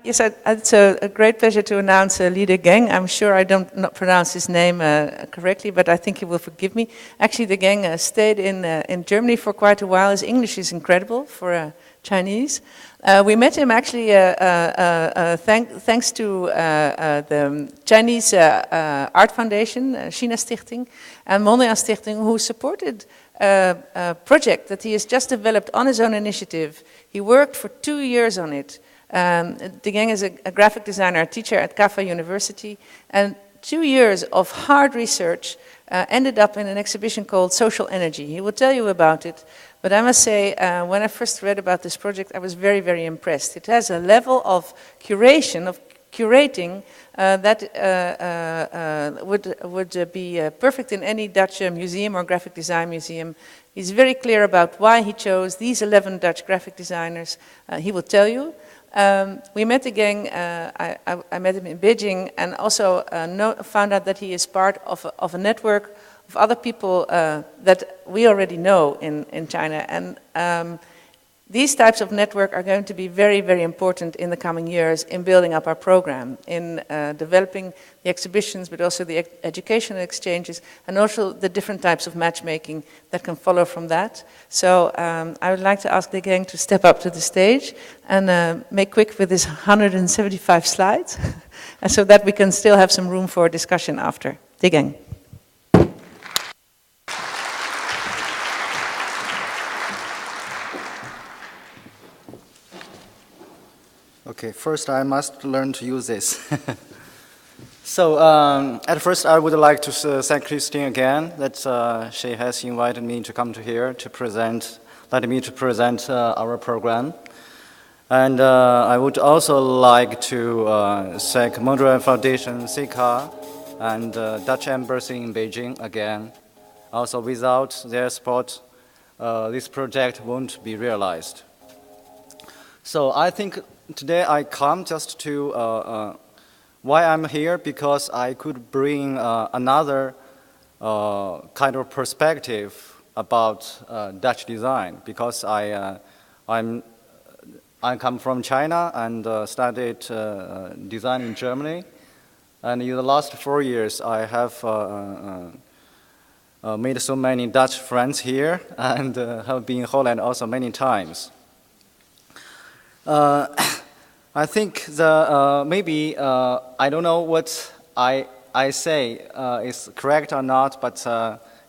Yes, it's a great pleasure to announce Li Degen. I'm sure I don't not pronounce his name correctly, but I think he will forgive me. Actually, Degeng stayed in Germany for quite a while. His English is incredible for Chinese. We met him actually thanks to the Chinese Art Foundation, China Stichting, and Mondriaan Stichting, who supported a project that he has just developed on his own initiative. He worked for 2 years on it. Degeng is a graphic designer, teacher at CAFA University, and 2 years of hard research ended up in an exhibition called Social Energy. He will tell you about it, but I must say, when I first read about this project, I was very, very impressed. It has a level of curation, of curating, that would be perfect in any Dutch museum or graphic design museum. He's very clear about why he chose these 11 Dutch graphic designers. He will tell you. We met again, I met him in Beijing, and also found out that he is part of a network of other people that we already know in China. And these types of network are going to be very, very important in the coming years in building up our program, in developing the exhibitions, but also the educational exchanges, and also the different types of matchmaking that can follow from that. So I would like to ask Degeng to step up to the stage and make quick with his 175 slides, and so that we can still have some room for discussion after. Degeng. Okay, first I must learn to use this. So at first I would like to thank Christine again that she has invited me to come to here to present, let me to present our program. And I would also like to thank Mondriaan Foundation, CAFA, and Dutch Embassy in Beijing again. Also without their support, this project won't be realized. So I think today I come just to why I'm here, because I could bring another kind of perspective about Dutch design, because I come from China and studied design in Germany, and in the last 4 years I have made so many Dutch friends here and have been in Holland also many times. I think maybe I don't know what I say is correct or not, but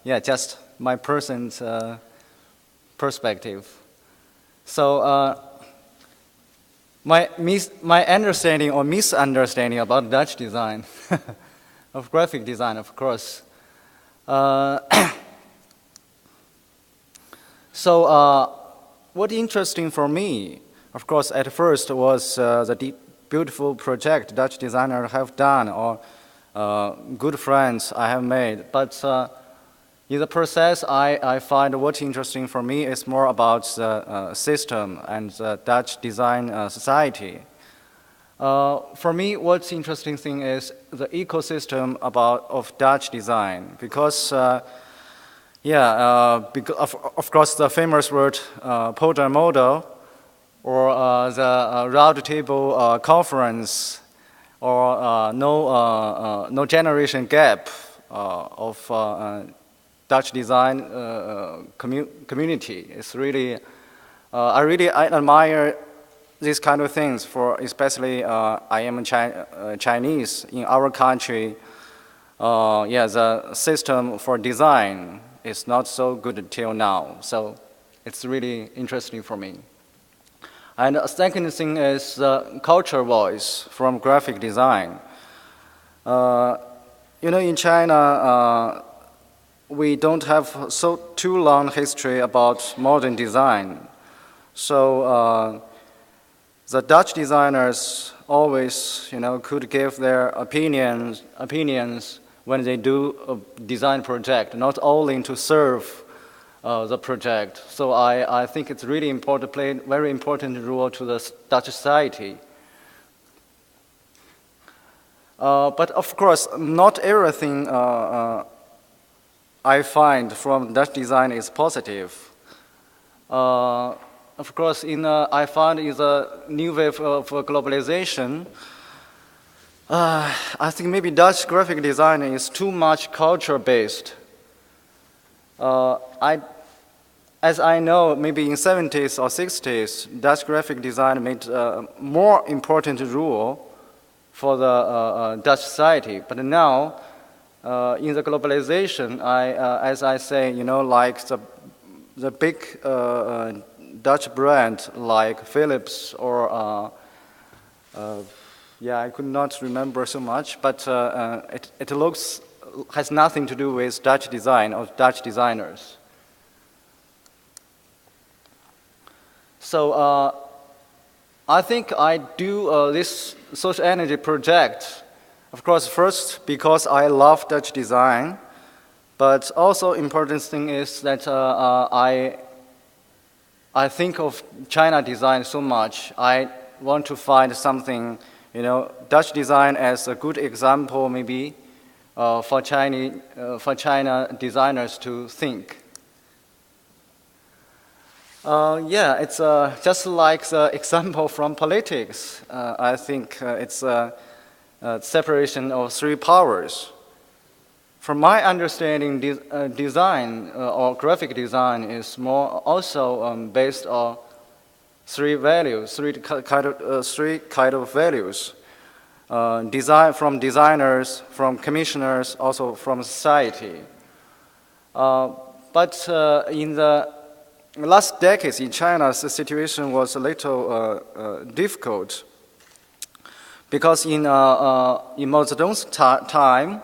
yeah, just my person's perspective. So my understanding or misunderstanding about Dutch design, of graphic design, of course. So what interesting for me, of course, at first was the beautiful project Dutch designers have done, or good friends I have made. But in the process, I find what's interesting for me is more about the system and the Dutch design society. For me, what's interesting thing is the ecosystem of Dutch design, because because of course the famous word Potter model, or the round table conference, or no generation gap of Dutch design community. It's really, I admire these kind of things, for especially I am Chinese. In our country, the system for design is not so good until now. So it's really interesting for me. And the second thing is the culture voice from graphic design. You know, in China, we don't have too long history about modern design. So the Dutch designers always, could give their opinions when they do a design project, not only to serve the project. So I think it's really important, play a very important role to the Dutch society. But of course, not everything I find from Dutch design is positive. of course, I found in the new wave of globalization, I think maybe Dutch graphic design is too much culture-based. As I know, maybe in 70s or 60s, Dutch graphic design made a more important role for the Dutch society. But now, in the globalization, as I say, like the big Dutch brand like Philips or I could not remember so much, but it has nothing to do with Dutch design or Dutch designers. So I think I do this social energy project, of course, first because I love Dutch design, but also important thing is that I think of China design so much. I want to find something, Dutch design as a good example maybe for China designers to think. It's just like the example from politics. I think it's a separation of three powers. From my understanding, design or graphic design is more also based on three values, three kind of values. Design from designers, from commissioners, also from society. But in the last decades in China, the situation was a little difficult because in Mao Zedong's time,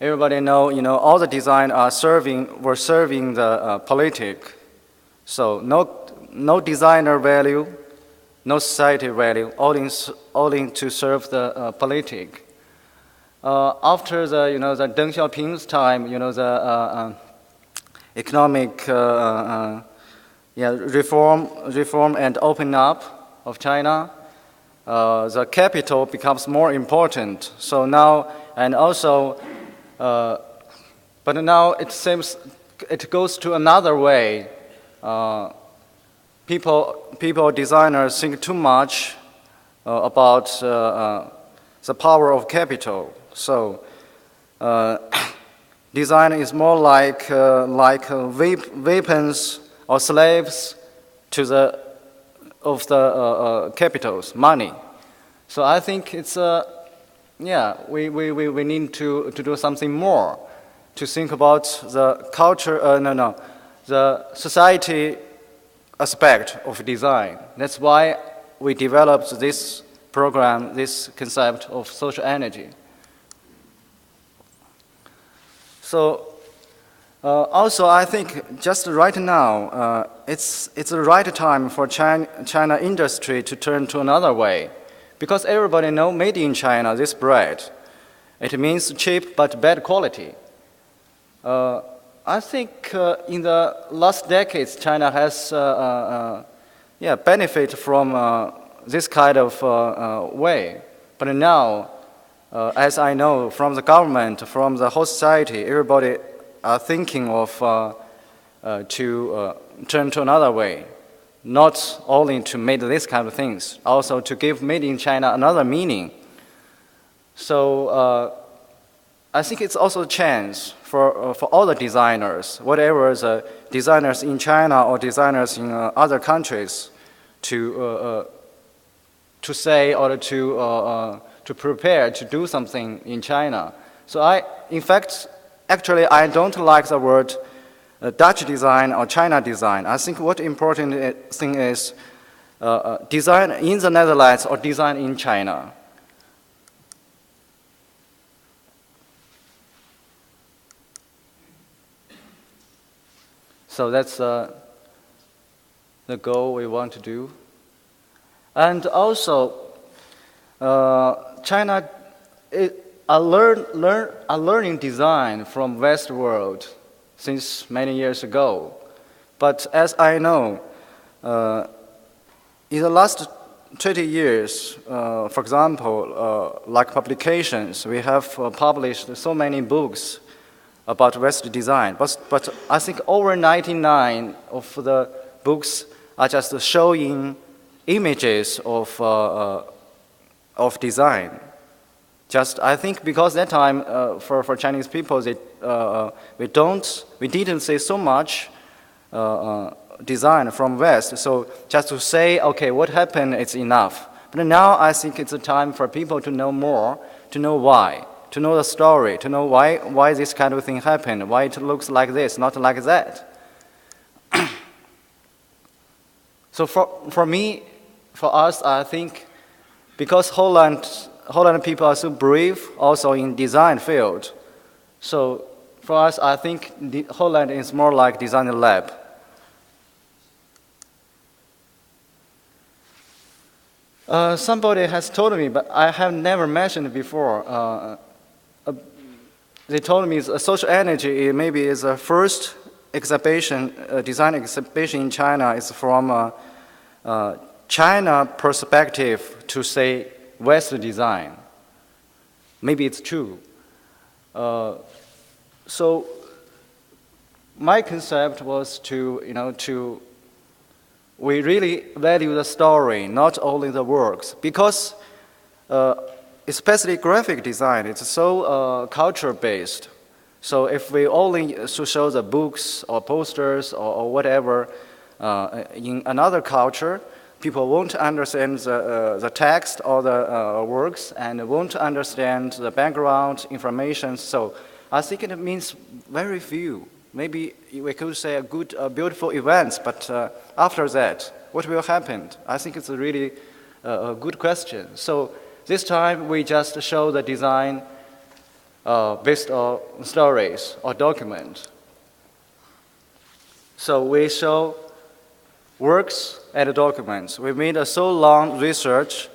everybody know, all the design were serving the politic. So no designer value, no society value, all in to serve the politic. After the the Deng Xiaoping's time, the economic reform and open up of China, the capital becomes more important. So now, and also, but now it seems it goes to another way. People, designers think too much about the power of capital. So design is more like weapons or slaves to the capitals, money. So I think it's we need to do something more to think about the culture. The society aspect of design. That's why we developed this program, this concept of social energy. So also I think just right now, it's the right time for China industry to turn to another way. Because everybody knows made in China, this bread, it means cheap but bad quality. I think in the last decades, China has benefit from this kind of way. But now, as I know from the government, from the whole society, everybody are thinking of to turn to another way. Not only to make this kind of things, also to give made in China another meaning. So I think it's also a chance for all the designers, whatever the designers in China or designers in other countries, to say or to prepare to do something in China. So actually, I don't like the word Dutch design or China design. I think what important thing is design in the Netherlands or design in China. So that's the goal we want to do. And also, China are learning design from West world since many years ago. But as I know, in the last 20 years, for example, like publications, we have published so many books about West design. But I think over 99 of the books are just showing images of design. Just, I think because that time for Chinese people, we didn't see so much design from West. So just to say, okay, what happened is enough. But now I think it's a time for people to know more, to know why, to know the story, to know why this kind of thing happened, why it looks like this, not like that. So for me, for us, I think because Holland people are so brave also in design field. So for us, I think Holland is more like design lab. Somebody has told me, but I have never mentioned it before. They told me social energy maybe is the first exhibition, design exhibition in China is from China perspective to say West design. Maybe it's true. So my concept was we really value the story, not only the works, because especially graphic design, it's so culture-based. So if we only show the books or posters or whatever in another culture, people won't understand the text or the works and won't understand the background information. So I think it means very few. Maybe we could say a good, beautiful events, but after that, what will happen? I think it's a really good question. So this time we just show the design based on stories or document. So we show works and documents. We made a so long research,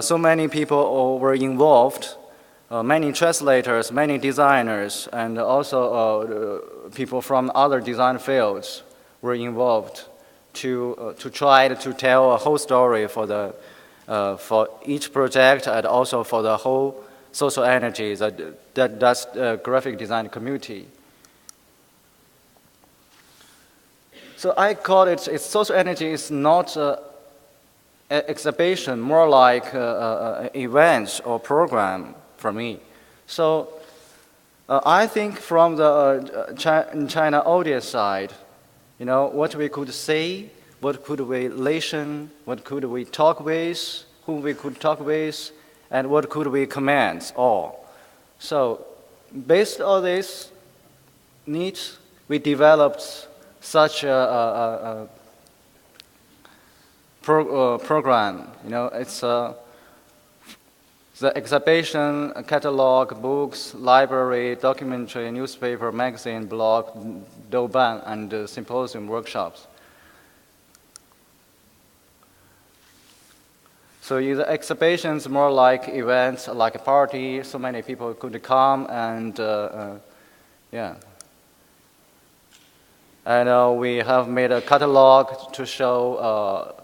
so many people were involved, many translators, many designers, and also people from other design fields were involved to try to tell a whole story for each project and also for the whole social energy that's graphic design community. So I call it, social energy is not an exhibition, more like an event or program for me. So I think from the China audience side, what we could say, what could we listen, what could we talk with, whom we could talk with, and what could we comment all. So based on this needs, we developed such a program. It's the exhibition, catalog, books, library, documentary, newspaper, magazine, blog, Douban, and symposium workshops. So the exhibitions more like events, like a party. So many people could come and yeah. And we have made a catalog to show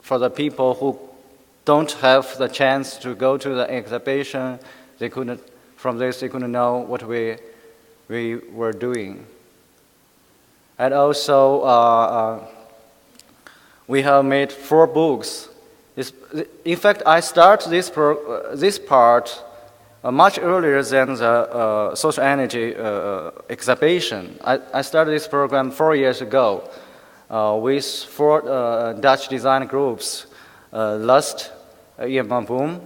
for the people who don't have the chance to go to the exhibition. They couldn't, from this, they couldn't know what we were doing. And also, we have made 4 books. In fact, I started this part much earlier than the social energy exhibition. I started this program 4 years ago with 4 Dutch design groups, Lust, Ian Van Boom,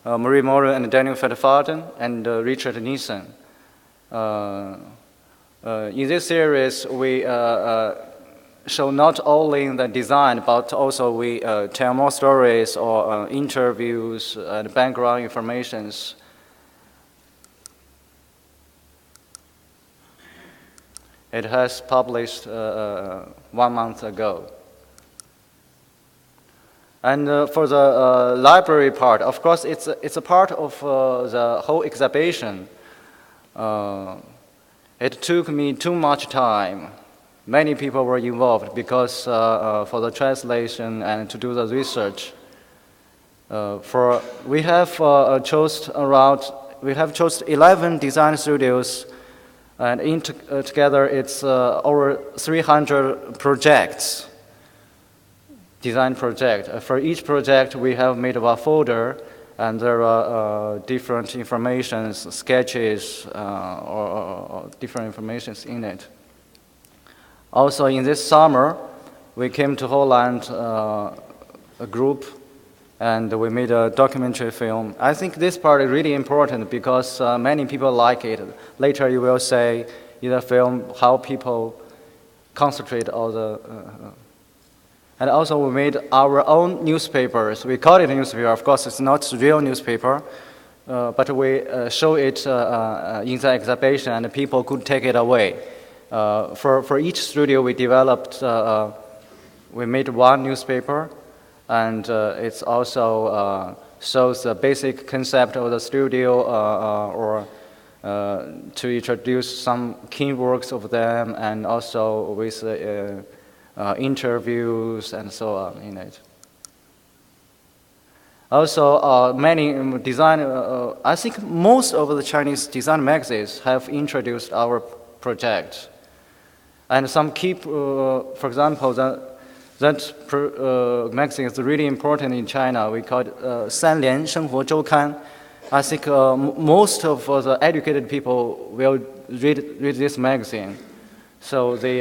Marie Morin and Daniel Vervaarten, and Richard Nissen. In this series, we show not only the design, but also we tell more stories or interviews and background informations. It has published 1 month ago. And for the library part, of course, it's a part of the whole exhibition. It took me too much time. Many people were involved because for the translation and to do the research. We have chose 11 design studios, and together it's over 300 projects. design project. For each project, we have made a folder, and there are different informations, sketches, or different informations in it. Also, in this summer, we came to Holland, a group, and we made a documentary film. I think this part is really important because many people like it. Later, you will say in the film how people concentrate all the. And also, we made our own newspapers. We call it a newspaper. Of course, it's not a real newspaper, but we show it in the exhibition, and people could take it away. For each studio, we developed. We made one newspaper, and it also shows the basic concept of the studio, or to introduce some key works of them, and also with interviews and so on in it. Also, many design, I think most of the Chinese design magazines have introduced our project. And some key, for example, that magazine is really important in China. We call it 三联生活周刊. I think most of the educated people will read this magazine. So they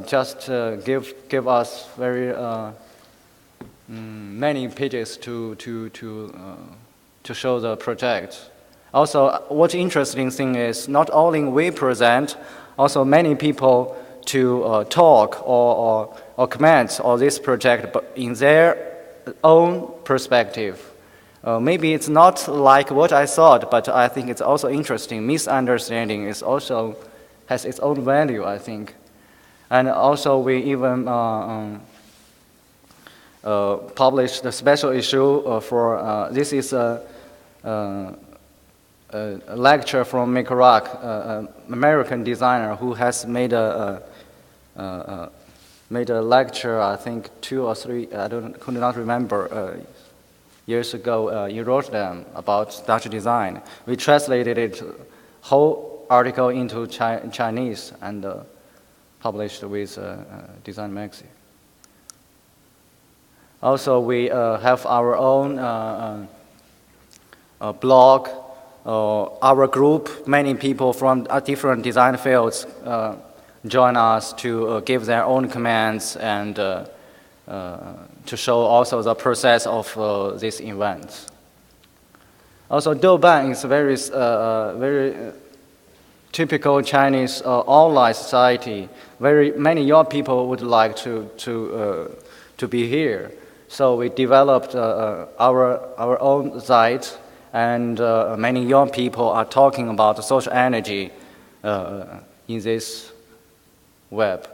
just give us very many pages to show the project. Also, what's interesting thing is not only we present, also many people to talk or comment on this project, but in their own perspective. Maybe it's not like what I thought, but I think it's also interesting. Misunderstanding is also has its own value, I think. And also we even published a special issue for, this is a lecture from Mikarak, an American designer who has made a lecture, I think 2 or 3, could not remember, years ago in Rotterdam about Dutch design. We translated it, whole article into Chinese and published with Design Magazine. Also, we have our own blog, our group. Many people from different design fields join us to give their own comments and to show also the process of this event. Also, Douban is very typical Chinese online society. Very many young people would like to be here. So we developed our own site, and many young people are talking about social energy in this web.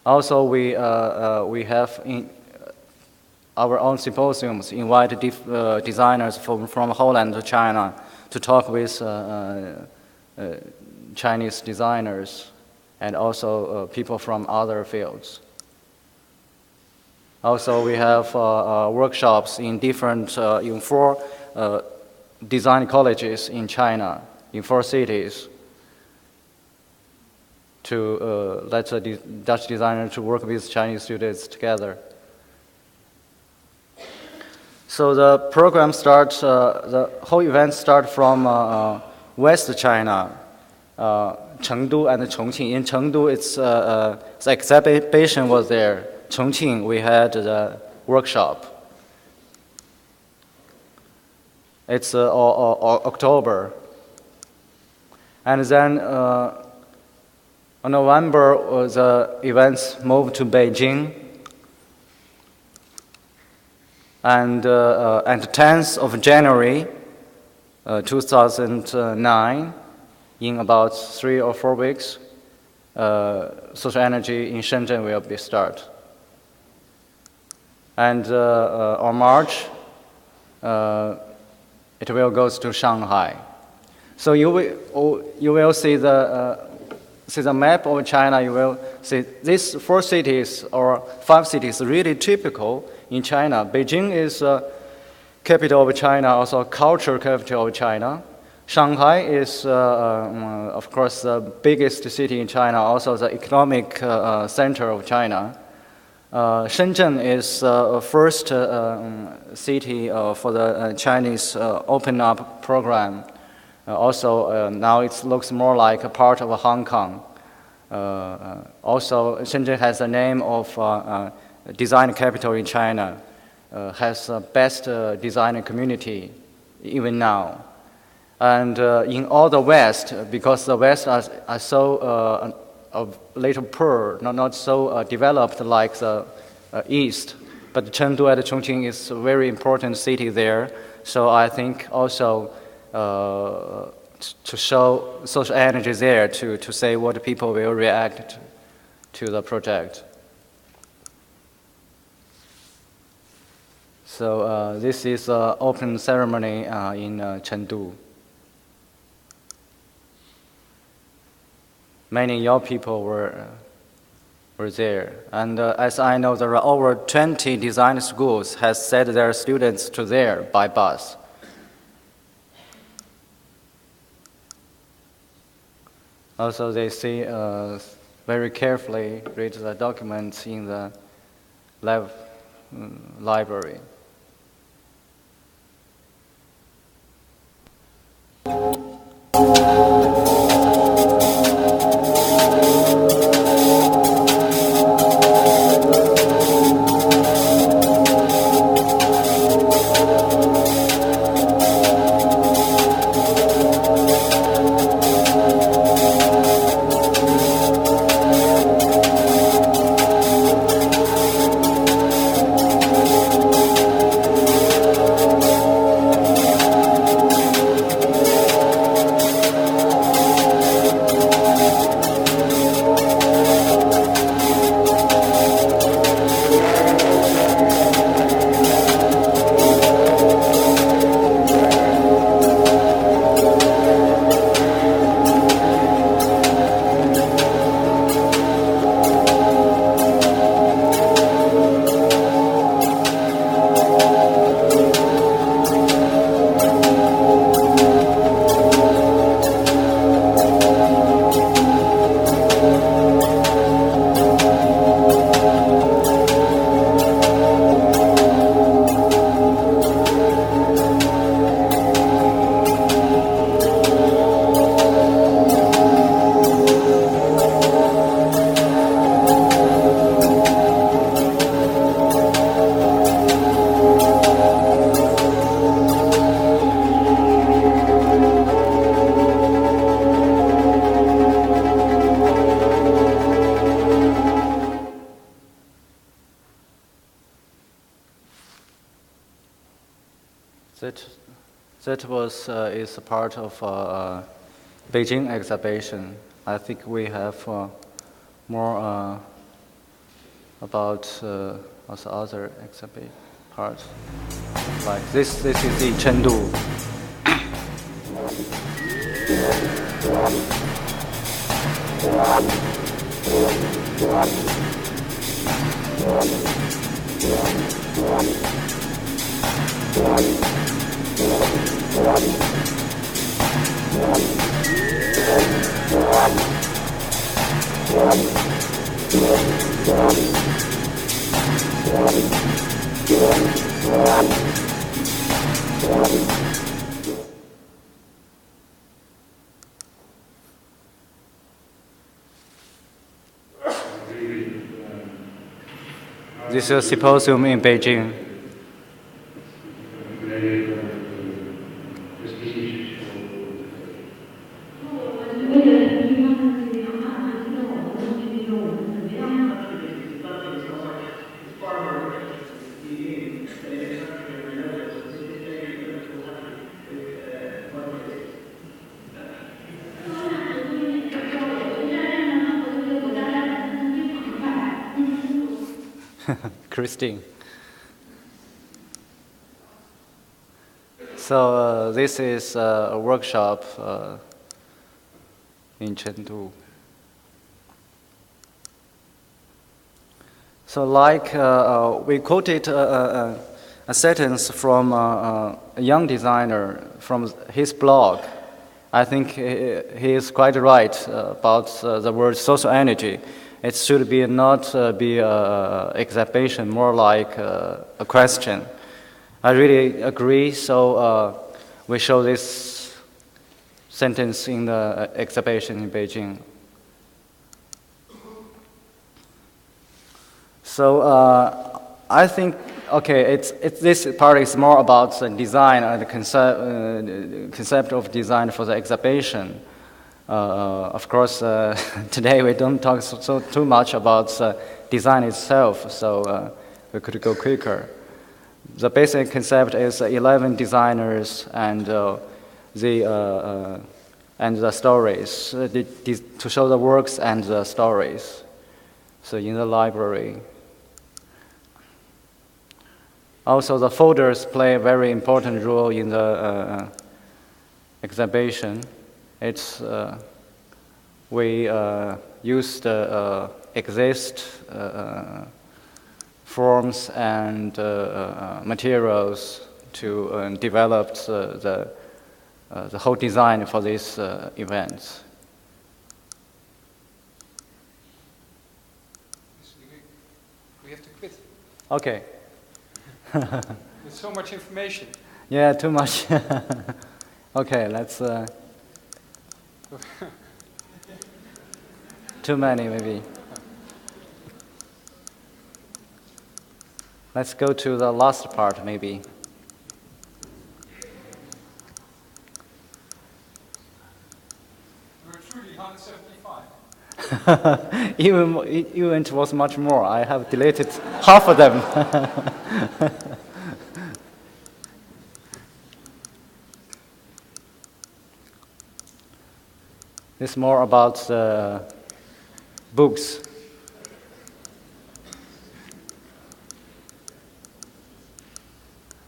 Also, we have in our own symposiums invite designers from Holland to China to talk with Chinese designers and also people from other fields. Also, we have workshops in different, in 4 design colleges in China, in 4 cities, to let the Dutch designers to work with Chinese students together. So the program starts, the whole event starts from West China, Chengdu and Chongqing. In Chengdu, it's the exhibition was there. Chongqing, we had the workshop. It's October. And then on November, the events moved to Beijing. And 10th of January 2009, in about 3 or 4 weeks, social energy in Shenzhen will be start. And on March, it will go to Shanghai. So you will see the map of China. You will see these 4 cities or 5 cities really typical in China. Beijing is capital of China, also cultural capital of China. Shanghai is, of course, the biggest city in China, also the economic center of China. Shenzhen is first city for the Chinese Open Up program. Also, now it looks more like a part of Hong Kong. Also, Shenzhen has the name of design capital in China, has the best design community even now. And in all the West, because the West are so a little poor, not so developed like the East, but Chengdu and Chongqing is a very important city there. So I think also to show social energy there to say what people will react to the project. So this is an open ceremony in Chengdu. Many young people were there. And as I know, there are over 20 design schools has sent their students to there by bus. Also, they see very carefully read the documents in the library. That is a part of Beijing exhibition. I think we have more about also other exhibit parts. Like this is in Chengdu. This is a symposium in Beijing. Christine. So this is a workshop in Chengdu. So like we quoted a sentence from a young designer from his blog. I think he is quite right about the word social energy. it should be not be an exhibition, more like a question. I really agree. So we show this sentence in the exhibition in Beijing. So I think, okay, this part is more about the design and the concept of design for the exhibition. Of course, today we don't talk too much about the design itself, so we could go quicker. The basic concept is 11 designers and the stories to show the works and the stories. So in the library. Also, the folders play a very important role in the exhibition. It's we use the exist forms and materials to develop the whole design for these events. We have to quit. Okay. With so much information. Yeah, too much. Okay, let's. Too many, maybe. Let's go to the last part, maybe. We're truly 175. Even it was much more. I have deleted half of them. It's more about the books.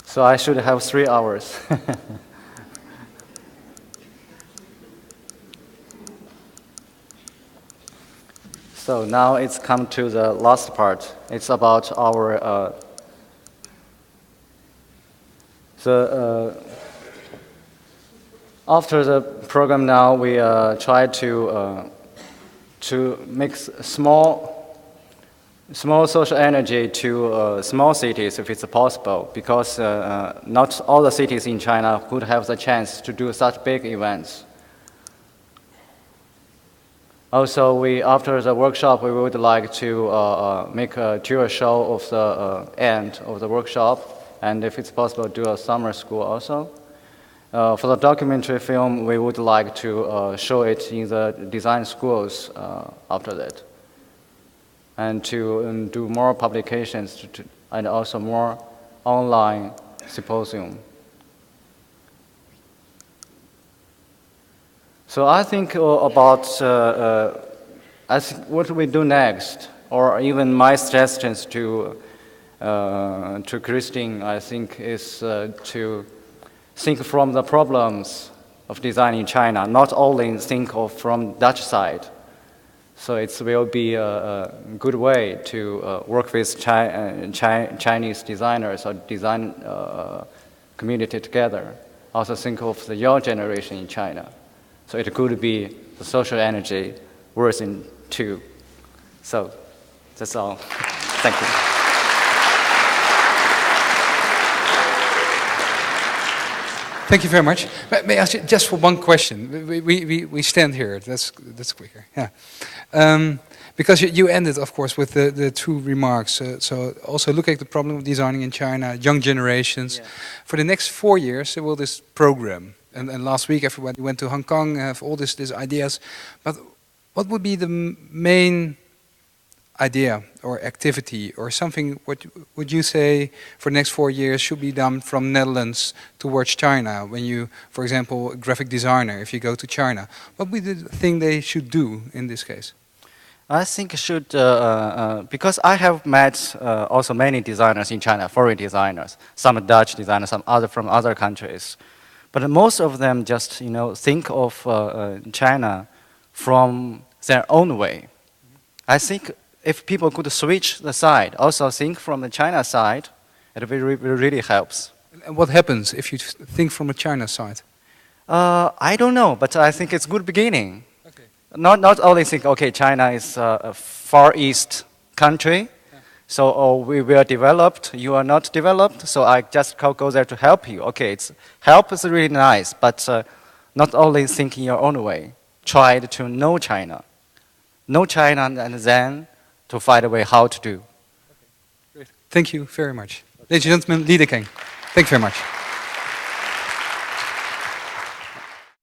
So I should have 3 hours. So now it's come to the last part. It's about our after the program. Now we try to make small social energy to small cities if it's possible, because not all the cities in China would have the chance to do such big events. Also, after the workshop, we would like to make a tour show of the end of the workshop, and if it's possible, do a summer school also. For the documentary film, we would like to show it in the design schools after that, and to do more publications and also more online symposium. So I think about what we do next, or even my suggestions to Christine, I think, is to think from the problems of design in China, not only think of from Dutch side. So it will be a good way to work with Chinese designers or design community together. Also think of the young generation in China. So it could be the social energy worsen too. So that's all. Thank you. Thank you very much. May I ask you just for one question? We stand here. That's quicker. Yeah. Because you ended, of course, with the two remarks. So also look at the problem of designing in China, young generations. Yeah. For the next 4 years, there will this program. And last week, everybody went to Hong Kong, have all these ideas. But what would be the main idea or activity or something, what would you say for the next 4 years should be done from Netherlands towards China? When you, for example, a graphic designer, if you go to China, what would be the thing they should do in this case? I think it should, because I have met also many designers in China, foreign designers, some Dutch designers, some other from other countries. But most of them just, think of China from their own way. I think if people could switch the side, also think from the China side, it really helps. And what happens if you think from the China side? I don't know, but I think it's a good beginning. Okay. not only think, okay, China is a Far East country, so we were developed, you are not developed, so I just go there to help you. Okay, help is really nice, but not only think in your own way. Try to know China and then to find a way how to do. Great. Thank you very much. Ladies and gentlemen, Li Degen. Thank you very much.